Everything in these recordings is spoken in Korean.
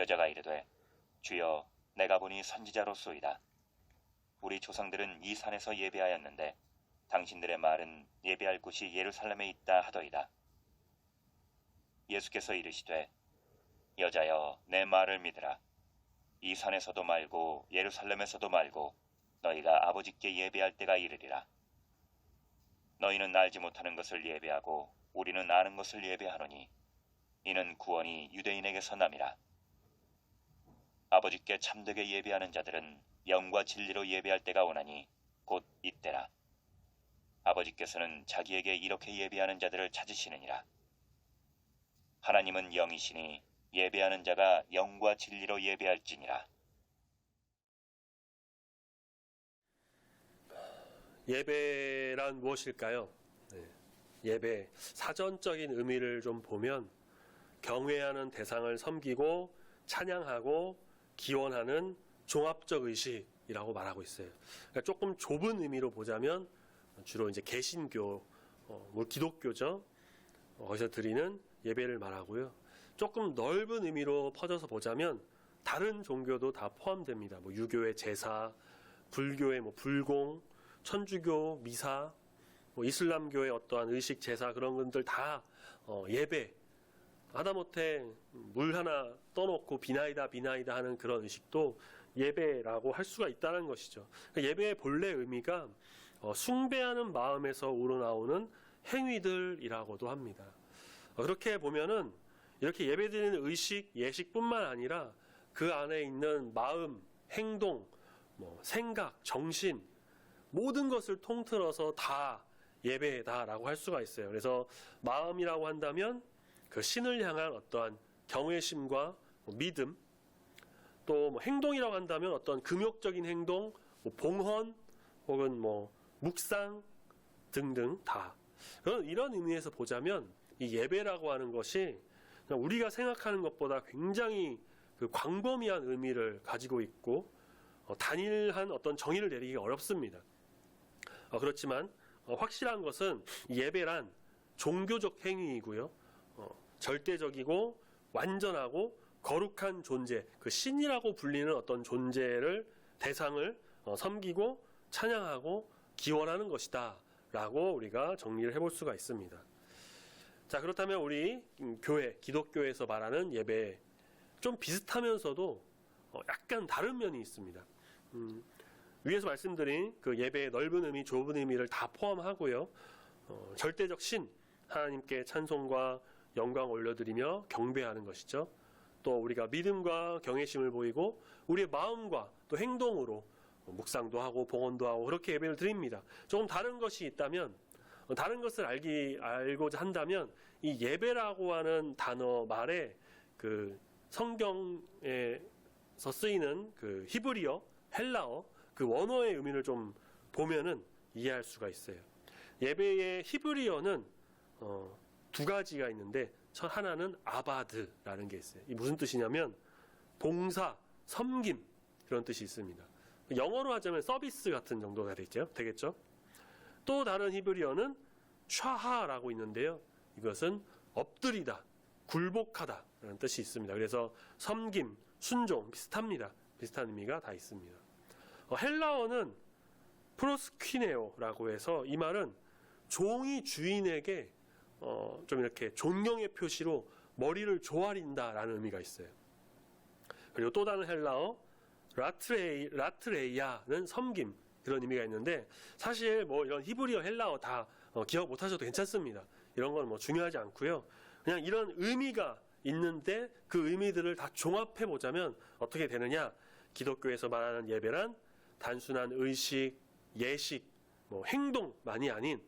여자가 이르되 주여 내가 보니 선지자로소이다. 우리 조상들은 이 산에서 예배하였는데 당신들의 말은 예배할 곳이 예루살렘에 있다 하더이다. 예수께서 이르시되 여자여 내 말을 믿으라. 이 산에서도 말고 예루살렘에서도 말고 너희가 아버지께 예배할 때가 이르리라. 너희는 알지 못하는 것을 예배하고 우리는 아는 것을 예배하노니 이는 구원이 유대인에게서 남이라. 아버지께 참되게 예배하는 자들은 영과 진리로 예배할 때가 오나니 곧 이때라. 아버지께서는 자기에게 이렇게 예배하는 자들을 찾으시느니라. 하나님은 영이시니 예배하는 자가 영과 진리로 예배할지니라. 예배란 무엇일까요? 예배, 사전적인 의미를 좀 보면 경외하는 대상을 섬기고 찬양하고 기원하는 종합적 의식이라고 말하고 있어요. 그러니까 조금 좁은 의미로 보자면 주로 이제 개신교, 기독교죠. 거기서 드리는 예배를 말하고요. 조금 넓은 의미로 퍼져서 보자면 다른 종교도 다 포함됩니다. 유교의 제사, 불교의 불공, 천주교 미사, 이슬람교의 어떠한 의식 제사 그런 것들 다 예배. 하다못해 물 하나 떠놓고 비나이다 하는 그런 의식도 예배라고 할 수가 있다는 것이죠. 예배의 본래 의미가 숭배하는 마음에서 우러나오는 행위들이라고도 합니다. 그렇게 보면은 이렇게 예배드리는 의식, 예식뿐만 아니라 그 안에 있는 마음, 행동, 생각, 정신 모든 것을 통틀어서 다 예배다라고 할 수가 있어요. 그래서 마음이라고 한다면 그 신을 향한 어떠한 경외심과 믿음, 또 행동이라고 한다면 어떤 금욕적인 행동, 봉헌 혹은 묵상 등등 다 이런 의미에서 보자면 이 예배라고 하는 것이 우리가 생각하는 것보다 굉장히 그 광범위한 의미를 가지고 있고 단일한 어떤 정의를 내리기 어렵습니다. 그렇지만 확실한 것은 예배란 종교적 행위이고요. 절대적이고 완전하고 거룩한 존재, 그 신이라고 불리는 어떤 존재를 대상을 섬기고 찬양하고 기원하는 것이다 라고 우리가 정리를 해볼 수가 있습니다. 자, 그렇다면 우리 교회, 기독교에서 말하는 예배 좀 비슷하면서도 약간 다른 면이 있습니다. 위에서 말씀드린 그 예배의 넓은 의미, 좁은 의미를 다 포함하고요. 절대적 신, 하나님께 찬송과 영광 올려드리며 경배하는 것이죠. 또 우리가 믿음과 경외심을 보이고 우리의 마음과 또 행동으로 묵상도 하고 봉헌도 하고 그렇게 예배를 드립니다. 조금 다른 것이 있다면, 다른 것을 알고자 한다면 이 예배라고 하는 단어 말에 그 성경에서 쓰이는 그 히브리어, 헬라어 그 원어의 의미를 좀 보면은 이해할 수가 있어요. 예배의 히브리어는 두 가지가 있는데 첫 하나는 아바드라는 게 있어요. 이 무슨 뜻이냐면 봉사, 섬김 그런 뜻이 있습니다. 영어로 하자면 서비스 같은 정도가 되겠죠. 또 다른 히브리어는 샤하라고 있는데요. 이것은 엎드리다, 굴복하다 라는 뜻이 있습니다. 그래서 섬김, 순종 비슷합니다. 비슷한 의미가 다 있습니다. 헬라어는 프로스퀴네오라고 해서 이 말은 종이 주인에게 좀 이렇게 존경의 표시로 머리를 조아린다라는 의미가 있어요. 그리고 또 다른 헬라어 라트레이아는 섬김 그런 의미가 있는데 사실 이런 히브리어 헬라어 다 기억 못하셔도 괜찮습니다. 이런 건 중요하지 않고요. 그냥 이런 의미가 있는데 그 의미들을 다 종합해 보자면 어떻게 되느냐? 기독교에서 말하는 예배란 단순한 의식, 예식, 행동만이 아닌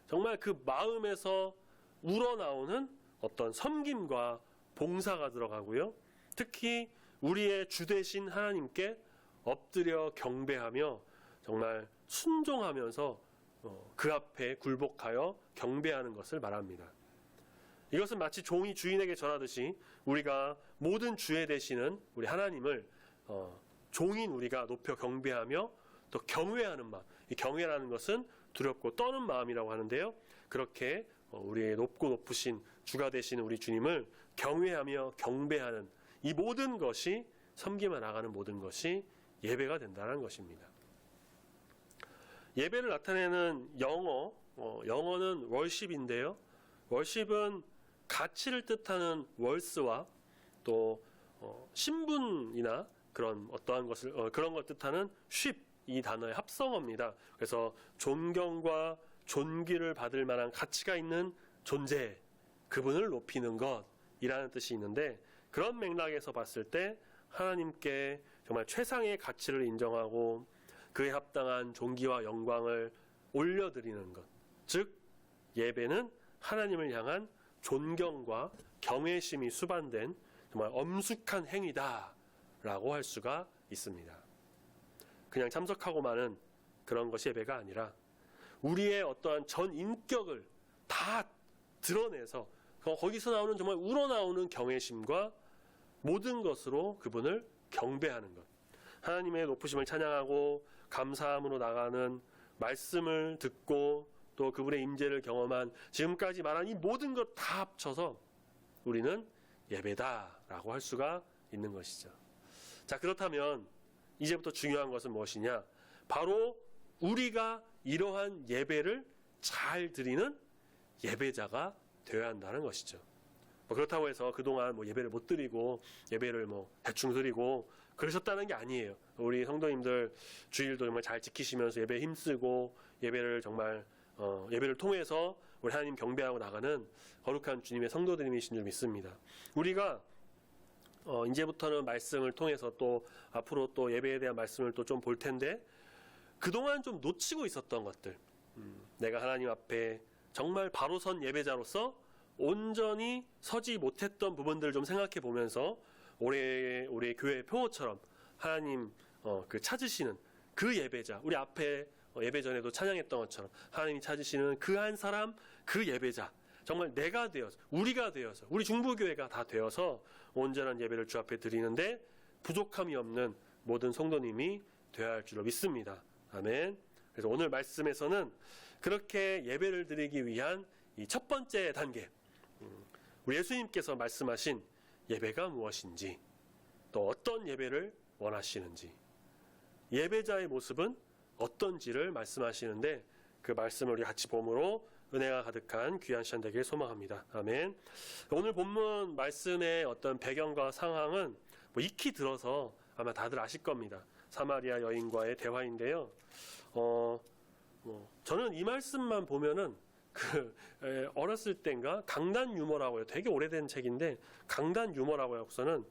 정말 그 마음에서 우러나오는 어떤 섬김과 봉사가 들어가고요. 특히 우리의 주 되신 하나님께 엎드려 경배하며 정말 순종하면서 그 앞에 굴복하여 경배하는 것을 말합니다. 이것은 마치 종이 주인에게 전하듯이 우리가 모든 주에 되시는 우리 하나님을 종인 우리가 높여 경배하며 또 경외하는 마음, 이 경외라는 것은 두렵고 떠는 마음이라고 하는데요. 그렇게 우리의 높고 높으신 주가 되시는 우리 주님을 경외하며 경배하는 이 모든 것이 섬기며 나가는 모든 것이 예배가 된다는 것입니다. 예배를 나타내는 영어는 월십인데요. 월십은 가치를 뜻하는 월스와 또 신분이나 그런 어떠한 것을 그런 걸 뜻하는 쉽, 이 단어의 합성어입니다. 그래서 존경과 존귀를 받을 만한 가치가 있는 존재, 그분을 높이는 것이라는 뜻이 있는데, 그런 맥락에서 봤을 때 하나님께 정말 최상의 가치를 인정하고 그에 합당한 존귀와 영광을 올려드리는 것, 즉 예배는 하나님을 향한 존경과 경외심이 수반된 정말 엄숙한 행위다라고 할 수가 있습니다. 그냥 참석하고 마는 그런 것이 예배가 아니라 우리의 어떠한 전 인격을 다 드러내서 거기서 나오는 정말 우러나오는 경외심과 모든 것으로 그분을 경배하는 것, 하나님의 높으심을 찬양하고 감사함으로 나가는 말씀을 듣고 또 그분의 임재를 경험한 지금까지 말한 이 모든 것 다 합쳐서 우리는 예배다라고 할 수가 있는 것이죠. 자, 그렇다면 이제부터 중요한 것은 무엇이냐? 바로 우리가 이러한 예배를 잘 드리는 예배자가 되어야 한다는 것이죠. 그렇다고 해서 그동안 예배를 못 드리고 예배를 대충 드리고 그러셨다는 게 아니에요. 우리 성도님들 주일도 정말 잘 지키시면서 예배에 힘쓰고 예배를 정말 예배를 통해서 우리 하나님 경배하고 나가는 거룩한 주님의 성도들이신 줄 믿습니다. 우리가 이제부터는 말씀을 통해서 또 앞으로 또 예배에 대한 말씀을 또 좀 볼 텐데, 그동안 좀 놓치고 있었던 것들, 내가 하나님 앞에 정말 바로 선 예배자로서 온전히 서지 못했던 부분들을 좀 생각해 보면서 우리 교회 표어처럼 하나님 그 찾으시는 그 예배자, 우리 앞에 예배 전에도 찬양했던 것처럼 하나님이 찾으시는 그 한 사람, 그 예배자, 정말 내가 되어서, 우리가 되어서, 우리 중부교회가 다 되어서 온전한 예배를 주 앞에 드리는데 부족함이 없는 모든 성도님이 되어야 할 줄로 믿습니다. 아멘. 그래서 오늘 말씀에서는 그렇게 예배를 드리기 위한 이 첫 번째 단계, 우리 예수님께서 말씀하신 예배가 무엇인지, 또 어떤 예배를 원하시는지, 예배자의 모습은 어떤지를 말씀하시는데, 그 말씀을 우리 같이 봄으로 은혜가 가득한 귀한 시간 되길 소망합니다. 아멘. 오늘 본문 말씀의 어떤 배경과 상황은 익히 들어서 아마 다들 아실 겁니다. 사마리아 여인과의 대화인데요. 저는 이 말씀만 보면은 어렸을 땐가 강단 유머라고요. 되게 오래된 책인데 강단 유머라고 하고서는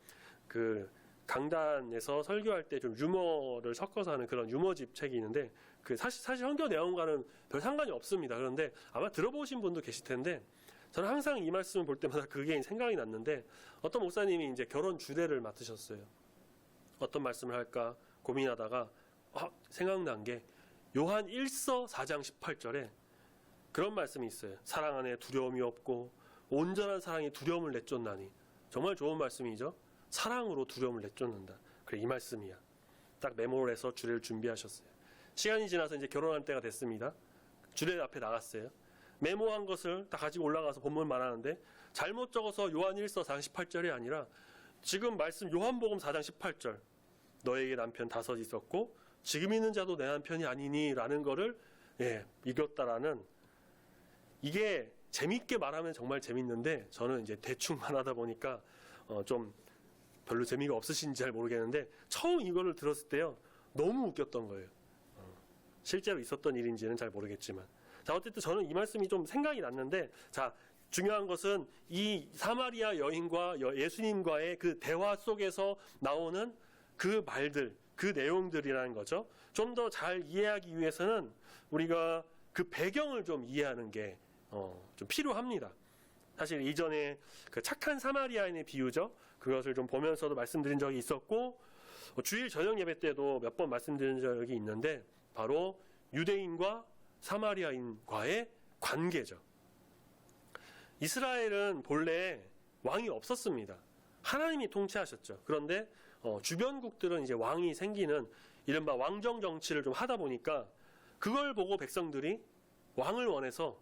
그 강단에서 설교할 때 좀 유머를 섞어서 하는 그런 유머집 책이 있는데, 사실 성경 내용과는 별 상관이 없습니다. 그런데 아마 들어보신 분도 계실 텐데, 저는 항상 이 말씀을 볼 때마다 그게 생각이 났는데, 어떤 목사님이 이제 결혼 주례를 맡으셨어요. 어떤 말씀을 할까 고민하다가 생각난 게 요한 1서 4장 18절에 그런 말씀이 있어요. 사랑 안에 두려움이 없고 온전한 사랑이 두려움을 내쫓나니. 정말 좋은 말씀이죠. 사랑으로 두려움을 내쫓는다. 그래, 이 말씀이야. 딱 메모를 해서 주례를 준비하셨어요. 시간이 지나서 이제 결혼할 때가 됐습니다. 주례 앞에 나갔어요. 메모한 것을 다 가지고 올라가서 본문 말하는데 잘못 적어서 요한 1서 4장 18절이 아니라 지금 말씀 요한복음 4장 18절, 너에게 남편 5 있었고 지금 있는 자도 내 남편이 아니니 라는 거를 이겼다라는, 이게 재밌게 말하면 정말 재밌는데 저는 이제 대충 말하다 보니까 좀 별로 재미가 없으신지 잘 모르겠는데, 처음 이거를 들었을 때요 너무 웃겼던 거예요. 실제로 있었던 일인지는 잘 모르겠지만, 자, 어쨌든 저는 이 말씀이 좀 생각이 났는데, 자, 중요한 것은 이 사마리아 여인과 예수님과의 그 대화 속에서 나오는 그 말들, 그 내용들이라는 거죠. 좀 더 잘 이해하기 위해서는 우리가 그 배경을 좀 이해하는 게 좀 필요합니다. 사실 이전에 그 착한 사마리아인의 비유죠. 그것을 좀 보면서도 말씀드린 적이 있었고, 주일 저녁 예배 때도 몇 번 말씀드린 적이 있는데, 바로 유대인과 사마리아인과의 관계죠. 이스라엘은 본래 왕이 없었습니다. 하나님이 통치하셨죠. 그런데 주변국들은 이제 왕이 생기는 이른바 왕정 정치를 좀 하다 보니까 그걸 보고 백성들이 왕을 원해서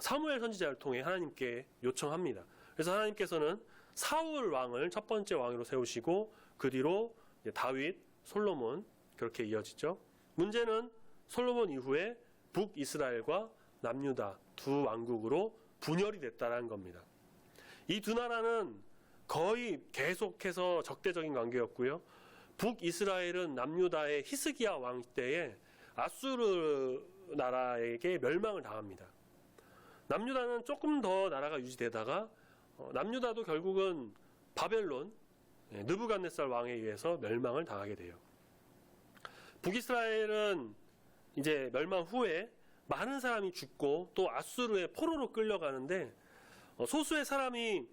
사무엘 선지자를 통해 하나님께 요청합니다. 그래서 하나님께서는 사울 왕을 첫 번째 왕으로 세우시고 그 뒤로 이제 다윗, 솔로몬 그렇게 이어지죠. 문제는 솔로몬 이후에 북이스라엘과 남유다 두 왕국으로 분열이 됐다는 겁니다. 이 두 나라는 거의 계속해서 적대적인 관계였고요. 북이스라엘은 남유다의 히스기야 왕 때에 아수르 나라에게 멸망을 당합니다. 남유다는 조금 더 나라가 유지되다가 남유다도 결국은 바벨론 느부갓네살 왕에 의해서 멸망을 당하게 돼요. 북이스라엘은 이제 멸망 후에 많은 사람이 죽고 또 아수르의 포로로 끌려가는데 소수의 사람이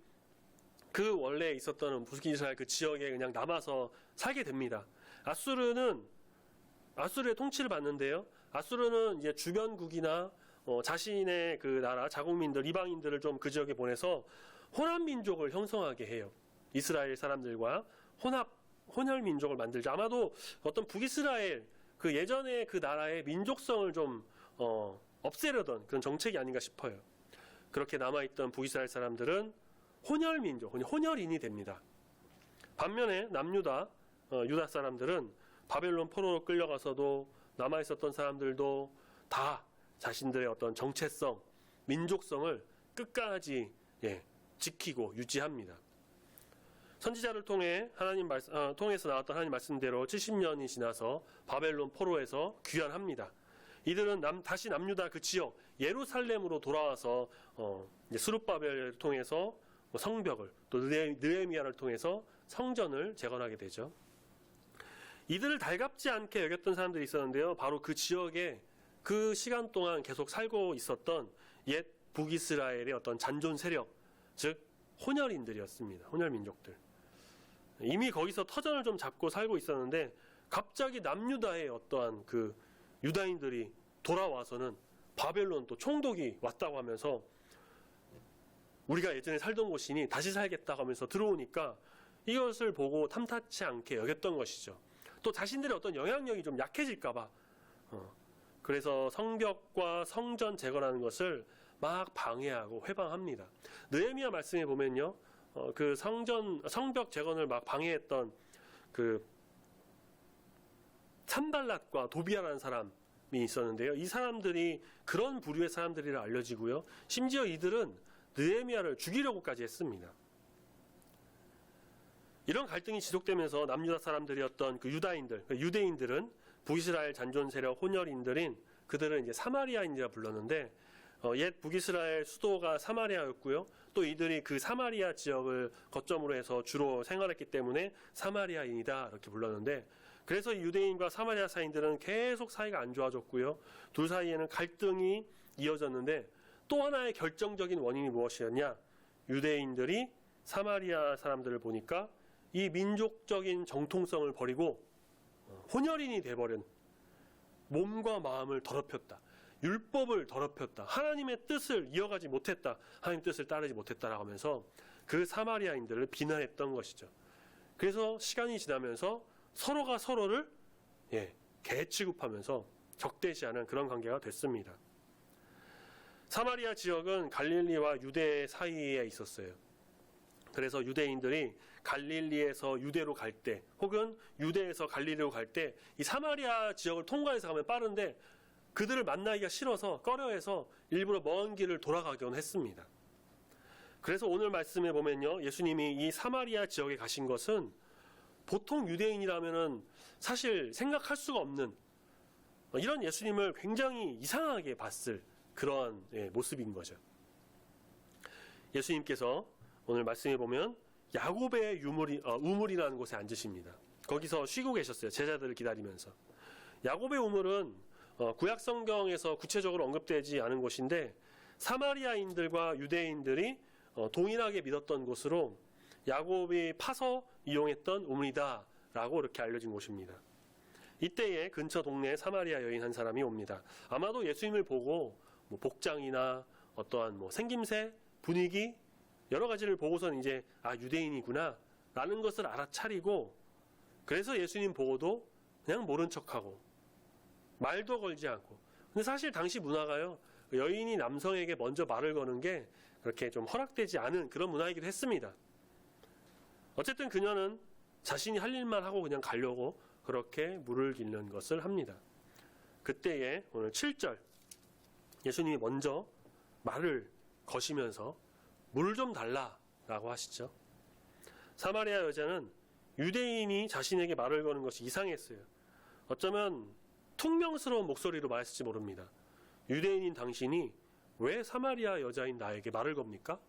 그 원래 있었던 북이스라엘 그 지역에 그냥 남아서 살게 됩니다. 아수르의 통치를 받는데요. 아수르는 이제 주변국이나 자신의 그 나라 자국민들 이방인들을 좀 그 지역에 보내서 혼합 민족을 형성하게 해요. 이스라엘 사람들과 혼혈 민족을 만들자. 아마도 어떤 북이스라엘 그 예전에 그 나라의 민족성을 좀 없애려던 그런 정책이 아닌가 싶어요. 그렇게 남아있던 북이스라엘 사람들은 혼혈 민족, 혼혈인이 됩니다. 반면에 남유다, 유다 사람들은 바벨론 포로로 끌려가서도 남아있었던 사람들도 다 자신들의 어떤 정체성, 민족성을 끝까지 지키고 유지합니다. 선지자를 통해 통해서 나왔던 하나님 말씀대로 70년이 지나서 바벨론 포로에서 귀환합니다. 이들은 다시 남유다 그 지역 예루살렘으로 돌아와서 스룹바벨을 통해서 성벽을 또 느헤미야를 통해서 성전을 재건하게 되죠. 이들을 달갑지 않게 여겼던 사람들이 있었는데요. 바로 그 지역에 그 시간 동안 계속 살고 있었던 옛 북이스라엘의 어떤 잔존 세력, 즉 혼혈인들이었습니다. 혼혈 민족들. 이미 거기서 터전을 좀 잡고 살고 있었는데 갑자기 남유다의 어떠한 그 유다인들이 돌아와서는 바벨론 또 총독이 왔다고 하면서 우리가 예전에 살던 곳이니 다시 살겠다고 하면서 들어오니까 이것을 보고 탐탁치 않게 여겼던 것이죠. 또 자신들의 어떤 영향력이 좀 약해질까봐 그래서 성벽과 성전 재건하는 것을 막 방해하고 회방합니다. 느헤미야 말씀에 보면요, 그 성벽 재건을 막 방해했던 그 산발랏과 도비아라는 사람이 있었는데요. 이 사람들이 그런 부류의 사람들이라 알려지고요. 심지어 이들은 느헤미야를 죽이려고까지 했습니다. 이런 갈등이 지속되면서 남유다 사람들이었던 그 유대인들은 북이스라엘 잔존 세력 혼혈인들인 그들은 이제 사마리아인이라 불렀는데 옛 북이스라엘 수도가 사마리아였고요. 또 이들이 그 사마리아 지역을 거점으로 해서 주로 생활했기 때문에 사마리아인이다 이렇게 불렀는데 그래서 유대인과 사마리아 사이인들은 계속 사이가 안 좋아졌고요. 둘 사이에는 갈등이 이어졌는데 또 하나의 결정적인 원인이 무엇이었냐? 유대인들이 사마리아 사람들을 보니까 이 민족적인 정통성을 버리고 혼혈인이 돼버린 몸과 마음을 더럽혔다. 율법을 더럽혔다. 하나님의 뜻을 이어가지 못했다. 하나님 뜻을 따르지 못했다라고 하면서 그 사마리아인들을 비난했던 것이죠. 그래서 시간이 지나면서 서로가 서로를 개 취급하면서 적대시하는 그런 관계가 됐습니다. 사마리아 지역은 갈릴리와 유대 사이에 있었어요. 그래서 유대인들이 갈릴리에서 유대로 갈 때 혹은 유대에서 갈릴리로 갈 때 이 사마리아 지역을 통과해서 가면 빠른데 그들을 만나기가 싫어서 꺼려해서 일부러 먼 길을 돌아가곤 했습니다. 그래서 오늘 말씀에 보면요, 예수님이 이 사마리아 지역에 가신 것은 보통 유대인이라면은 사실 생각할 수가 없는 이런 예수님을 굉장히 이상하게 봤을 그런 모습인 거죠. 예수님께서 오늘 말씀에 보면 야곱의 우물이라는 곳에 앉으십니다. 거기서 쉬고 계셨어요. 제자들을 기다리면서. 야곱의 우물은 구약 성경에서 구체적으로 언급되지 않은 곳인데 사마리아인들과 유대인들이 동일하게 믿었던 곳으로 야곱이 파서 이용했던 우물이다라고 이렇게 알려진 곳입니다. 이때에 근처 동네에 사마리아 여인 한 사람이 옵니다. 아마도 예수님을 보고 복장이나 어떠한 생김새, 분위기 여러 가지를 보고선 이제 유대인이구나 라는 것을 알아차리고 그래서 예수님 보고도 그냥 모른 척하고 말도 걸지 않고. 근데 사실 당시 문화가요, 여인이 남성에게 먼저 말을 거는 게 그렇게 좀 허락되지 않은 그런 문화이기도 했습니다. 어쨌든 그녀는 자신이 할 일만 하고 그냥 가려고 그렇게 물을 길는 것을 합니다. 그때에 오늘 7절 예수님이 먼저 말을 거시면서 물 좀 달라라고 하시죠. 사마리아 여자는 유대인이 자신에게 말을 거는 것이 이상했어요. 어쩌면 퉁명스러운 목소리로 말했을지 모릅니다. 유대인인 당신이 왜 사마리아 여자인 나에게 말을 겁니까?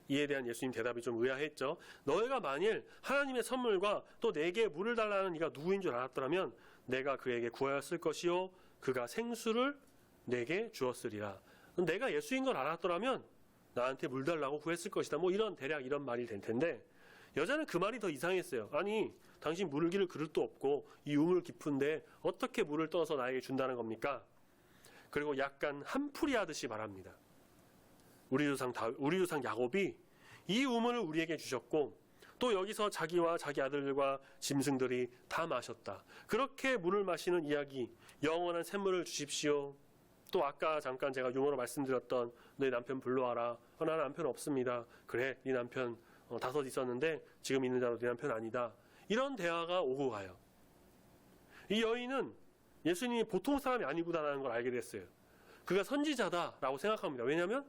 이에 대한 예수님 대답이 좀 의아했죠. 너희가 만일 하나님의 선물과 또 내게 물을 달라는 이가 누구인 줄 알았더라면 내가 그에게 구하였을 것이요 그가 생수를 내게 주었으리라. 내가 예수인 걸 알았더라면 나한테 물 달라고 구했을 것이다. 뭐 이런 대략 이런 말이 될 텐데 여자는 그 말이 더 이상했어요. 아니 당신 물을 기를 그릇도 없고 이 우물 깊은데 어떻게 물을 떠서 나에게 준다는 겁니까? 그리고 약간 한풀이 하듯이 말합니다. 우리 조상 야곱이 이 우물을 우리에게 주셨고 또 여기서 자기와 자기 아들들과 짐승들이 다 마셨다. 그렇게 물을 마시는 이야기, 영원한 샘물을 주십시오. 또 아까 잠깐 제가 유머로 말씀드렸던 너희 남편 불러와라. 나는 남편 없습니다. 그래, 네 남편 5 있었는데 지금 있는 자로 네 남편 아니다. 이런 대화가 오고 가요. 이 여인은 예수님이 보통 사람이 아니구나라는 걸 알게 됐어요. 그가 선지자다라고 생각합니다. 왜냐하면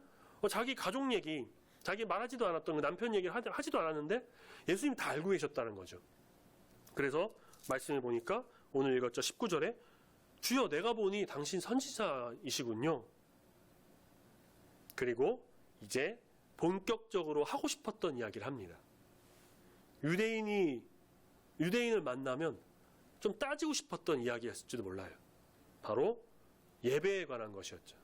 자기 가족 얘기, 자기 말하지도 않았던 그 남편 얘기를 하지도 않았는데 예수님이 다 알고 계셨다는 거죠. 그래서 말씀을 보니까 오늘 읽었죠. 19절에 주여 내가 보니 당신 선지자이시군요. 그리고 이제 본격적으로 하고 싶었던 이야기를 합니다. 유대인을 만나면 좀 따지고 싶었던 이야기였을지도 몰라요. 바로 예배에 관한 것이었죠.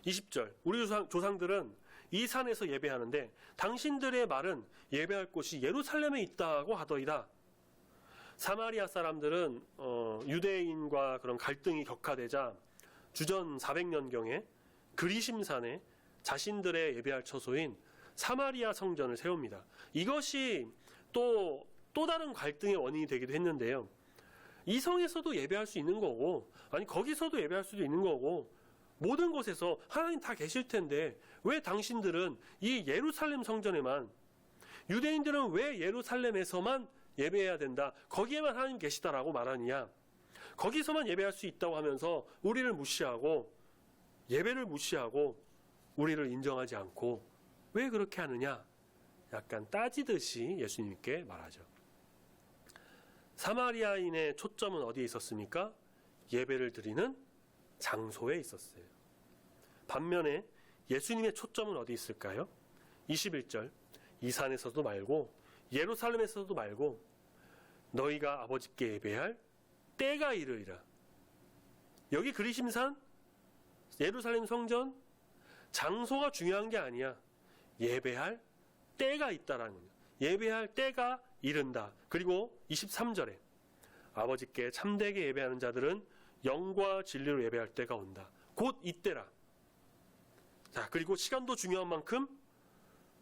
20절 우리 조상들은 이 산에서 예배하는데 당신들의 말은 예배할 곳이 예루살렘에 있다고 하더이다. 사마리아 사람들은 유대인과 그런 갈등이 격화되자 주전 400년경에 그리심산에 자신들의 예배할 처소인 사마리아 성전을 세웁니다. 이것이 또 다른 갈등의 원인이 되기도 했는데요. 이 성에서도 예배할 수 있는 거고 아니 거기서도 예배할 수도 있는 거고 모든 곳에서 하나님 다 계실 텐데 왜 당신들은 이 예루살렘 성전에만 유대인들은 왜 예루살렘에서만 예배해야 된다. 거기에만 하나님 계시다라고 말하느냐. 거기서만 예배할 수 있다고 하면서 우리를 무시하고 예배를 무시하고 우리를 인정하지 않고 왜 그렇게 하느냐. 약간 따지듯이 예수님께 말하죠. 사마리아인의 초점은 어디에 있었습니까? 예배를 드리는 장소에 있었어요. 반면에 예수님의 초점은 어디 있을까요? 21절 이 산에서도 말고 예루살렘에서도 말고 너희가 아버지께 예배할 때가 이르리라. 여기 그리심산 예루살렘 성전 장소가 중요한 게 아니야. 예배할 때가 있다라는 거예요. 예배할 때가 이른다. 그리고 23절에 아버지께 참되게 예배하는 자들은 영과 진리로 예배할 때가 온다. 곧 이때라. 자, 그리고 시간도 중요한 만큼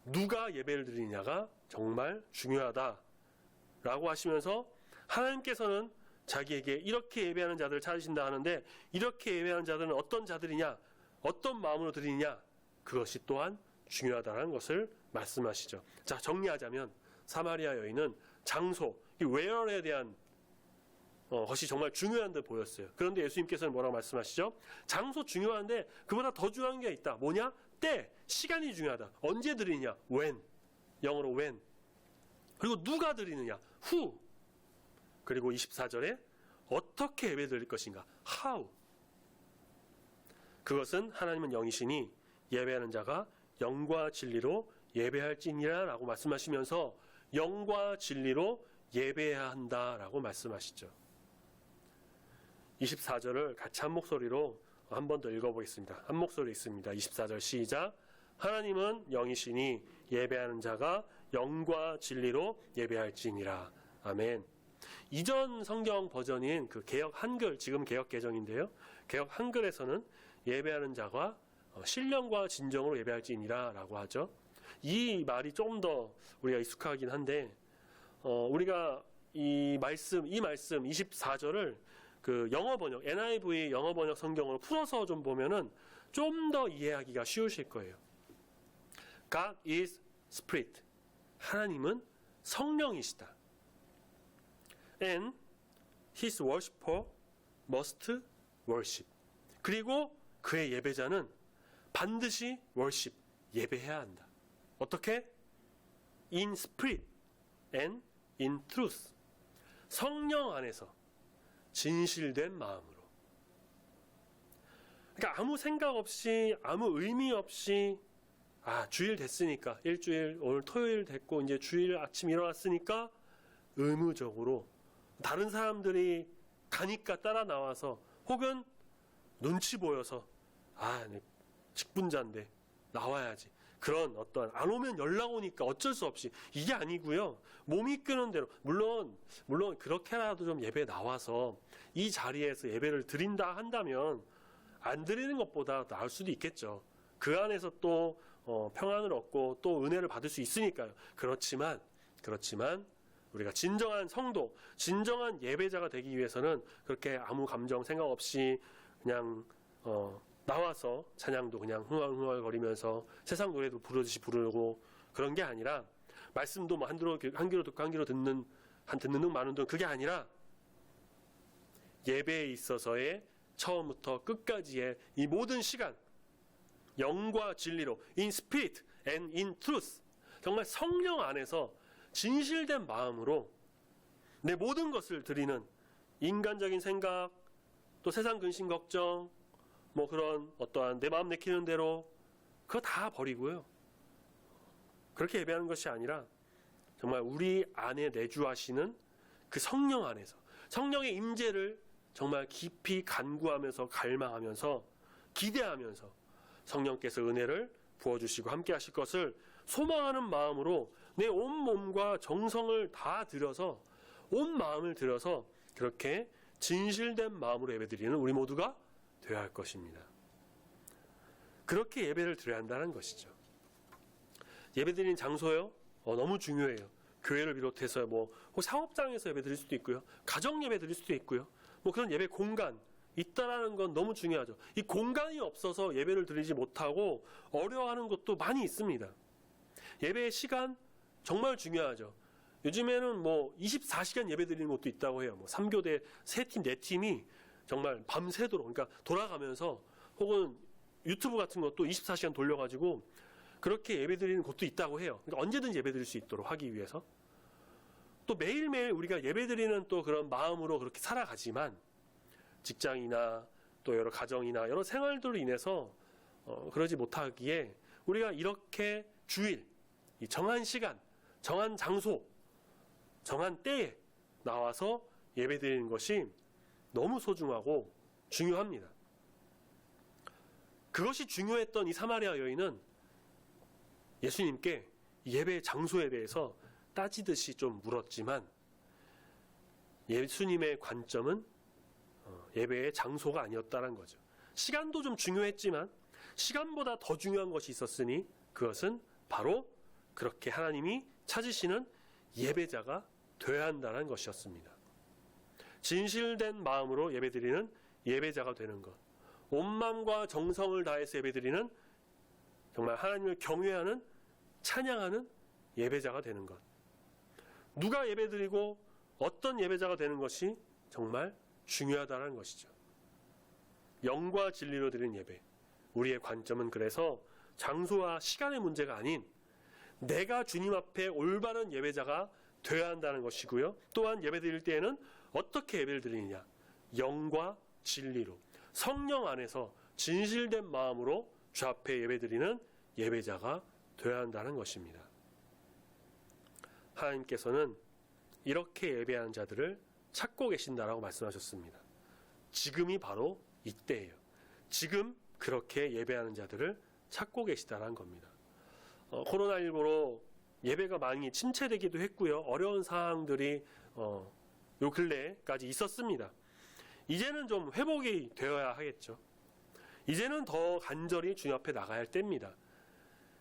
누가 예배를 드리냐가 정말 중요하다라고 하시면서 하나님께서는 자기에게 이렇게 예배하는 자들을 찾으신다 하는데 이렇게 예배하는 자들은 어떤 자들이냐, 어떤 마음으로 드리냐, 그것이 또한 중요하다는 것을 말씀하시죠. 자, 정리하자면 사마리아 여인은 장소, 이 where에 대한 것이 정말 중요한 듯 보였어요. 그런데 예수님께서는 뭐라고 말씀하시죠? 장소 중요한데 그보다 더 중요한 게 있다. 뭐냐? 때, 시간이 중요하다. 언제 드리냐? when, 영어로 when. 그리고 누가 드리느냐? who. 그리고 24절에 어떻게 예배 드릴 것인가? how. 그것은 하나님은 영이시니 예배하는 자가 영과 진리로 예배할지니라 라고 말씀하시면서 영과 진리로 예배해야 한다라고 말씀하시죠. 24절을 같이 한 목소리로 한 번 더 읽어보겠습니다. 한 목소리 있습니다. 24절 시작. 하나님은 영이시니 예배하는 자가 영과 진리로 예배할지니라. 아멘. 이전 성경 버전인 그 개역 한글, 지금 개역 개정인데요. 개역 한글에서는 예배하는 자가 신령과 진정으로 예배할지니라 라고 하죠. 이 말이 조금 더 우리가 익숙하긴 한데 우리가 이 말씀 24절을 그 영어 번역, NIV 영어 번역 성경으로 풀어서 좀 보면은 좀 더 이해하기가 쉬우실 거예요. God is Spirit. 하나님은 성령이시다. And his worshiper must worship. 그리고 그의 예배자는 반드시 worship, 예배해야 한다. 어떻게? In spirit and in truth. 성령 안에서 진실된 마음으로. 그러니까 아무 생각 없이, 아무 의미 없이, 주일 됐으니까, 일주일, 오늘 토요일 됐고, 이제 주일 아침 일어났으니까, 의무적으로, 다른 사람들이 가니까 따라 나와서, 혹은 눈치 보여서, 직분자인데, 나와야지. 그런 어떤, 안 오면 연락 오니까 어쩔 수 없이, 이게 아니고요. 몸이 끄는 대로, 물론 그렇게라도 좀 예배에 나와서, 이 자리에서 예배를 드린다 한다면, 안 드리는 것보다 나을 수도 있겠죠. 그 안에서 또 평안을 얻고 또 은혜를 받을 수 있으니까요. 그렇지만 우리가 진정한 성도, 진정한 예배자가 되기 위해서는 그렇게 아무 감정 생각 없이 그냥 나와서 찬양도 그냥 흥얼흥얼거리면서 세상 노래도 부르듯이 부르고 그런 게 아니라, 말씀도 뭐 한 귀로 듣고 한 귀로 듣는 등 많은 등, 그게 아니라 예배에 있어서의 처음부터 끝까지의 이 모든 시간, 영과 진리로 in spirit and in truth, 정말 성령 안에서 진실된 마음으로 내 모든 것을 드리는, 인간적인 생각, 또 세상 근심 걱정, 뭐 그런 어떠한 내 마음 내키는 대로 그거 다 버리고요. 그렇게 예배하는 것이 아니라 정말 우리 안에 내주하시는 그 성령 안에서 성령의 임재를 정말 깊이 간구하면서 갈망하면서 기대하면서 성령께서 은혜를 부어주시고 함께 하실 것을 소망하는 마음으로 내 온 몸과 정성을 다 들여서, 온 마음을 들여서 그렇게 진실된 마음으로 예배드리는 우리 모두가 되어야 할 것입니다. 그렇게 예배를 드려야 한다는 것이죠. 예배드리는 장소요, 너무 중요해요. 교회를 비롯해서 뭐 사업장에서 예배드릴 수도 있고요, 가정 예배드릴 수도 있고요, 뭐 그런 예배 공간 있다라는 건 너무 중요하죠. 이 공간이 없어서 예배를 드리지 못하고 어려워하는 것도 많이 있습니다. 예배의 시간 정말 중요하죠. 요즘에는 뭐 24시간 예배 드리는 것도 있다고 해요. 뭐 3교대 3팀, 4팀이 정말 밤새도록, 그러니까 돌아가면서, 혹은 유튜브 같은 것도 24시간 돌려가지고 그렇게 예배 드리는 곳도 있다고 해요. 그러니까 언제든지 예배 드릴 수 있도록 하기 위해서. 또 매일매일 우리가 예배 드리는 또 그런 마음으로 그렇게 살아가지만, 직장이나 또 여러 가정이나 여러 생활들로 인해서 그러지 못하기에, 우리가 이렇게 주일, 이 정한 시간, 정한 장소, 정한 때에 나와서 예배 드리는 것이 너무 소중하고 중요합니다. 그것이 중요했던 이 사마리아 여인은 예수님께 예배 장소에 대해서 따지듯이 좀 물었지만, 예수님의 관점은 예배의 장소가 아니었다는 거죠. 시간도 좀 중요했지만 시간보다 더 중요한 것이 있었으니, 그것은 바로 그렇게 하나님이 찾으시는 예배자가 되어야 한다는 것이었습니다. 진실된 마음으로 예배드리는 예배자가 되는 것, 온 마음과 정성을 다해서 예배드리는, 정말 하나님을 경외하는, 찬양하는 예배자가 되는 것. 누가 예배드리고 어떤 예배자가 되는 것이 정말 중요하다는 것이죠. 영과 진리로 드리는 예배, 우리의 관점은 그래서 장소와 시간의 문제가 아닌 내가 주님 앞에 올바른 예배자가 되어야 한다는 것이고요. 또한 예배 드릴 때에는 어떻게 예배를 드리느냐, 영과 진리로, 성령 안에서 진실된 마음으로 주 앞에 예배 드리는 예배자가 되어야 한다는 것입니다. 하나님께서는 이렇게 예배하는 자들을 찾고 계신다라고 말씀하셨습니다. 지금이 바로 이때예요. 지금 그렇게 예배하는 자들을 찾고 계시다라는 겁니다. 코로나19로 예배가 많이 침체되기도 했고요. 어려운 상황들이 요 근래까지 있었습니다. 이제는 좀 회복이 되어야 하겠죠. 이제는 더 간절히 주님 앞에 나가야 할 때입니다.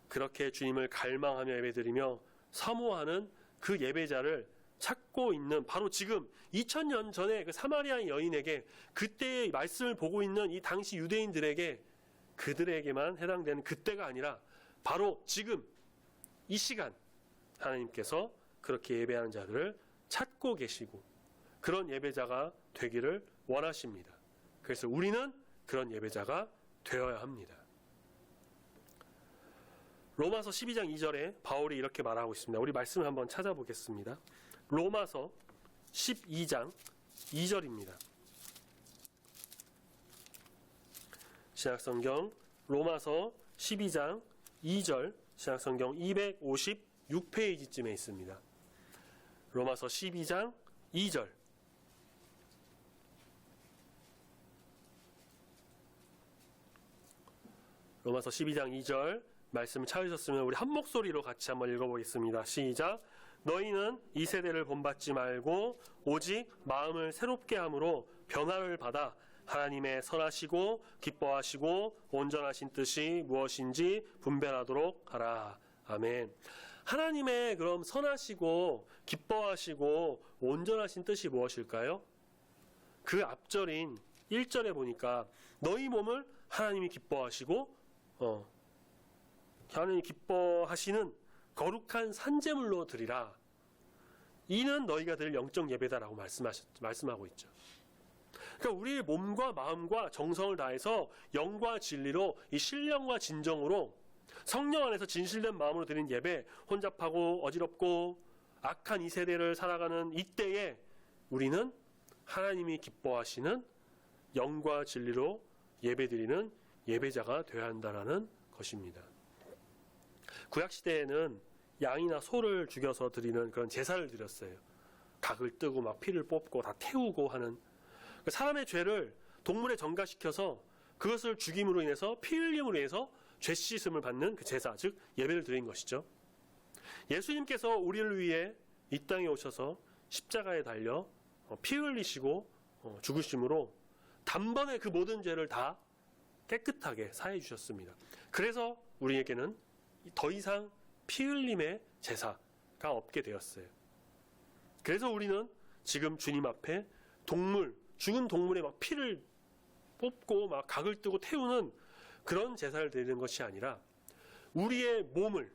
그렇게 주님을 갈망하며 예배드리며 사모하는 그 예배자를 찾고 있는, 바로 지금 2000년 전에 그 사마리아 여인에게, 그때의 말씀을 보고 있는 이 당시 유대인들에게, 그들에게만 해당되는 그때가 아니라 바로 지금 이 시간 하나님께서 그렇게 예배하는 자들을 찾고 계시고 그런 예배자가 되기를 원하십니다. 그래서 우리는 그런 예배자가 되어야 합니다. 로마서 12장 2절에 바울이 이렇게 말하고 있습니다. 우리 말씀을 한번 찾아보겠습니다. 로마서 12장 2절입니다. 신약성경 로마서 12장 2절 신약성경 256페이지쯤에 있습니다. 로마서 12장 2절 로마서 12장 2절 말씀 찾으셨으면 우리 한 목소리로 같이 한번 읽어보겠습니다. 시작. 너희는 이 세대를 본받지 말고 오직 마음을 새롭게 함으로 변화를 받아 하나님의 선하시고 기뻐하시고 온전하신 뜻이 무엇인지 분별하도록 하라. 아멘. 하나님의 그럼 선하시고 기뻐하시고 온전하신 뜻이 무엇일까요? 그 앞절인 1절에 보니까 너희 몸을 하나님이 기뻐하시고 하나님이 기뻐하시는 거룩한 산제물로 드리라. 이는 너희가 드릴 영적 예배다라고 말씀하고 있죠. 그러니까 우리의 몸과 마음과 정성을 다해서 영과 진리로 이 신령과 진정으로 성령 안에서 진실된 마음으로 드린 예배, 혼잡하고 어지럽고 악한 이 세대를 살아가는 이때에 우리는 하나님이 기뻐하시는 영과 진리로 예배드리는 예배자가 되어야 한다는 것입니다. 구약시대에는 양이나 소를 죽여서 드리는 그런 제사를 드렸어요. 각을 뜨고 막 피를 뽑고 다 태우고 하는 사람의 죄를 동물에 전가시켜서 그것을 죽임으로 인해서 피 흘림으로 인해서 죄 씻음을 받는 그 제사, 즉 예배를 드린 것이죠. 예수님께서 우리를 위해 이 땅에 오셔서 십자가에 달려 피 흘리시고 죽으심으로 단번에 그 모든 죄를 다 깨끗하게 사해 주셨습니다. 그래서 우리에게는 더 이상 피 흘림의 제사가 없게 되었어요. 그래서 우리는 지금 주님 앞에 죽은 동물의 막 피를 뽑고 막 각을 뜨고 태우는 그런 제사를 드리는 것이 아니라 우리의 몸을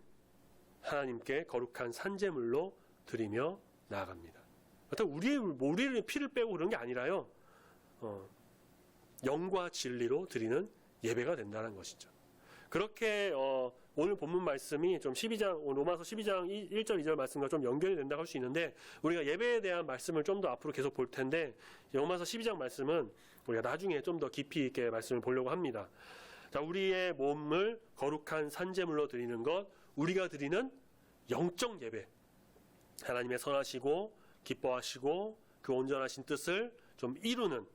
하나님께 거룩한 산제물로 드리며 나아갑니다. 어떤 우리의 피를 빼고 그런 게 아니라요. 영과 진리로 드리는 예배가 된다는 것이죠. 그렇게 오늘 본문 말씀이 좀 로마서 12장 1절 2절 말씀과 좀 연결이 된다고 할 수 있는데 우리가 예배에 대한 말씀을 좀 더 앞으로 계속 볼 텐데 로마서 12장 말씀은 우리가 나중에 좀 더 깊이 있게 말씀을 보려고 합니다. 자, 우리의 몸을 거룩한 산제물로 드리는 것, 우리가 드리는 영적 예배, 하나님의 선하시고 기뻐하시고 그 온전하신 뜻을 좀 이루는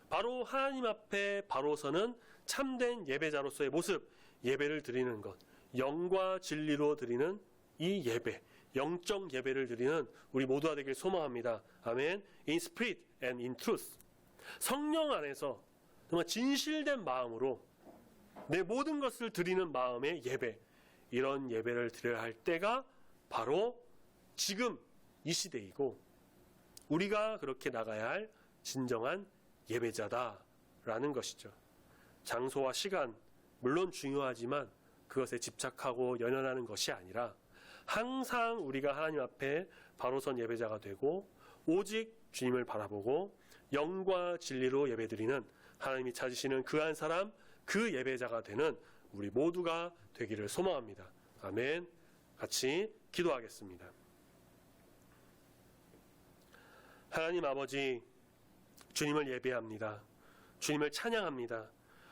바로 하나님 앞에 바로 서는 참된 예배자로서의 모습, 예배를 드리는 것, 영과 진리로 드리는 이 예배, 영적 예배를 드리는 우리 모두가 되길 소망합니다. 아멘. In spirit and in truth. 성령 안에서 정말 진실된 마음으로 내 모든 것을 드리는 마음의 예배, 이런 예배를 드려야 할 때가 바로 지금 이 시대이고 우리가 그렇게 나가야 할 진정한 예배자다라는 것이죠. 장소와 시간 물론 중요하지만 그것에 집착하고 연연하는 것이 아니라 항상 우리가 하나님 앞에 바로 선 예배자가 되고 오직 주님을 바라보고 영과 진리로 예배드리는 하나님이 찾으시는 그 한 사람, 그 예배자가 되는 우리 모두가 되기를 소망합니다. 아멘. 같이 기도하겠습니다. 하나님 아버지, 주님을 예배합니다. 주님을 찬양합니다.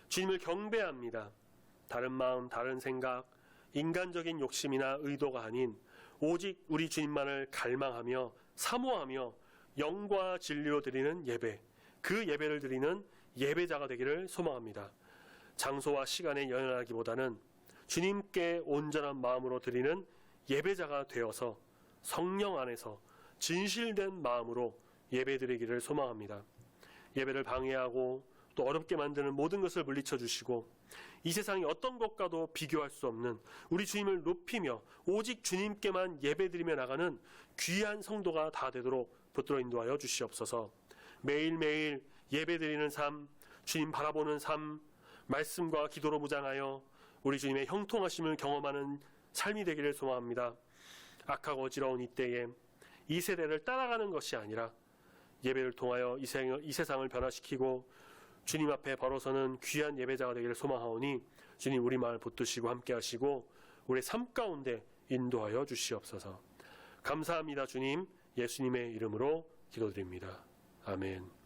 주님을 경배합니다. 다른 마음, 다른 생각, 인간적인 욕심이나 의도가 아닌 오직 우리 주님만을 갈망하며 사모하며 영과 진리로 드리는 예배, 그 예배를 드리는 예배자가 되기를 소망합니다. 장소와 시간에 연연하기보다는 주님께 온전한 마음으로 드리는 예배자가 되어서 성령 안에서 진실된 마음으로 예배드리기를 소망합니다. 예배를 방해하고 또 어렵게 만드는 모든 것을 물리쳐 주시고 이 세상의 어떤 것과도 비교할 수 없는 우리 주님을 높이며 오직 주님께만 예배드리며 나가는 귀한 성도가 다 되도록 붙들어 인도하여 주시옵소서. 매일매일 예배드리는 삶, 주님 바라보는 삶, 말씀과 기도로 무장하여 우리 주님의 형통하심을 경험하는 삶이 되기를 소망합니다. 악하고 어지러운 이때에 이 세대를 따라가는 것이 아니라 예배를 통하여 이 세상을 변화시키고 주님 앞에 벌어서는 귀한 예배자가 되기를 소망하오니 주님 우리 마을 붙드시고 함께 하시고 우리의 삶 가운데 인도하여 주시옵소서. 감사합니다. 주님, 예수님의 이름으로 기도드립니다. 아멘.